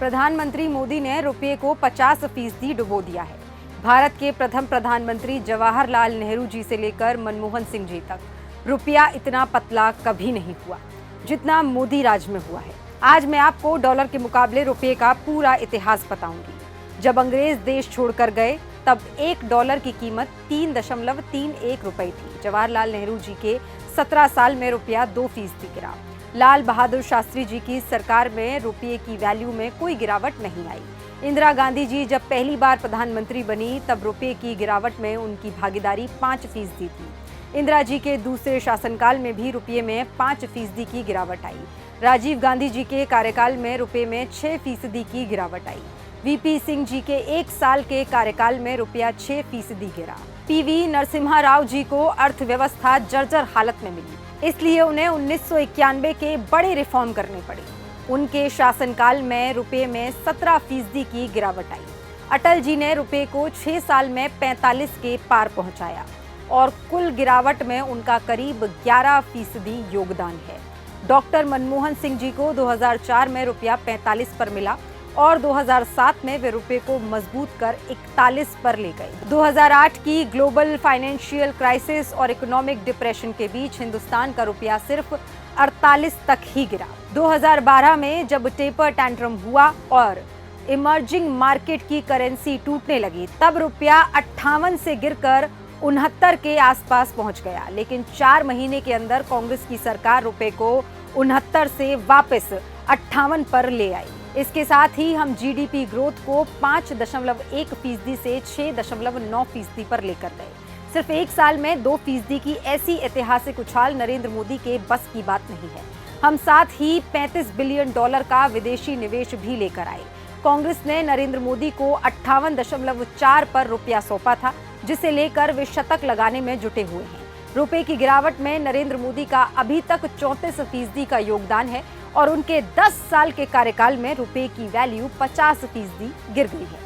प्रधानमंत्री मोदी ने रुपये को 50% डुबो दिया है। भारत के प्रथम प्रधानमंत्री जवाहरलाल नेहरू जी से लेकर मनमोहन सिंह जी तक रुपया इतना पतला कभी नहीं हुआ जितना मोदी राज में हुआ है। आज मैं आपको डॉलर के मुकाबले रुपये का पूरा इतिहास बताऊंगी। जब अंग्रेज देश छोड़कर गए तब $1 की कीमत 3.31 रुपए थी। जवाहरलाल नेहरू जी के 17 साल में रुपया 2% गिरा। लाल बहादुर शास्त्री जी की सरकार में रुपये की वैल्यू में कोई गिरावट नहीं आई। इंदिरा गांधी जी जब पहली बार प्रधानमंत्री बनी तब रुपये की गिरावट में उनकी भागीदारी 5% थी। इंदिरा जी के दूसरे शासनकाल में भी रुपये में 5% की गिरावट आई। राजीव गांधी जी के कार्यकाल में रुपये में 6% की गिरावट आई। वीपी सिंह जी के 1 साल के कार्यकाल में रुपया 6% गिरा। पीवी नरसिम्हा राव जी को अर्थव्यवस्था जर्जर हालत में मिली, इसलिए उन्हें 1991 के बड़े रिफॉर्म करने पड़े। उनके शासनकाल में रुपये में 17% की गिरावट आई। अटल जी ने रुपये को 6 साल में 45 के पार पहुंचाया और कुल गिरावट में उनका करीब 11% योगदान है। डॉक्टर मनमोहन सिंह जी को 2004 में रुपया 45 पर मिला और 2007 में वे रुपये को मजबूत कर 41 पर ले गए। 2008 की ग्लोबल फाइनेंशियल क्राइसिस और इकोनॉमिक डिप्रेशन के बीच हिंदुस्तान का रुपया सिर्फ 48 तक ही गिरा। 2012 में जब टेपर टैंट्रम हुआ और इमर्जिंग मार्केट की करेंसी टूटने लगी तब रुपया 58 से गिरकर 69 के आसपास पहुंच गया। लेकिन 4 महीने के अंदर कांग्रेस की सरकार रुपये को 69 से वापस 58 पर ले आई। इसके साथ ही हम जीडीपी ग्रोथ को 5.1% से 6.9% पर लेकर गए। सिर्फ 1 साल में 2% की ऐसी ऐतिहासिक उछाल नरेंद्र मोदी के बस की बात नहीं है। हम साथ ही $35 बिलियन का विदेशी निवेश भी लेकर आए। कांग्रेस ने नरेंद्र मोदी को 58.4 पर रुपया सौंपा था, जिसे लेकर वे शतक लगाने में जुटे हुए हैं। रुपए की गिरावट में नरेंद्र मोदी का अभी तक 34% का योगदान है और उनके 10 साल के कार्यकाल में रुपए की वैल्यू 50% गिर गई है।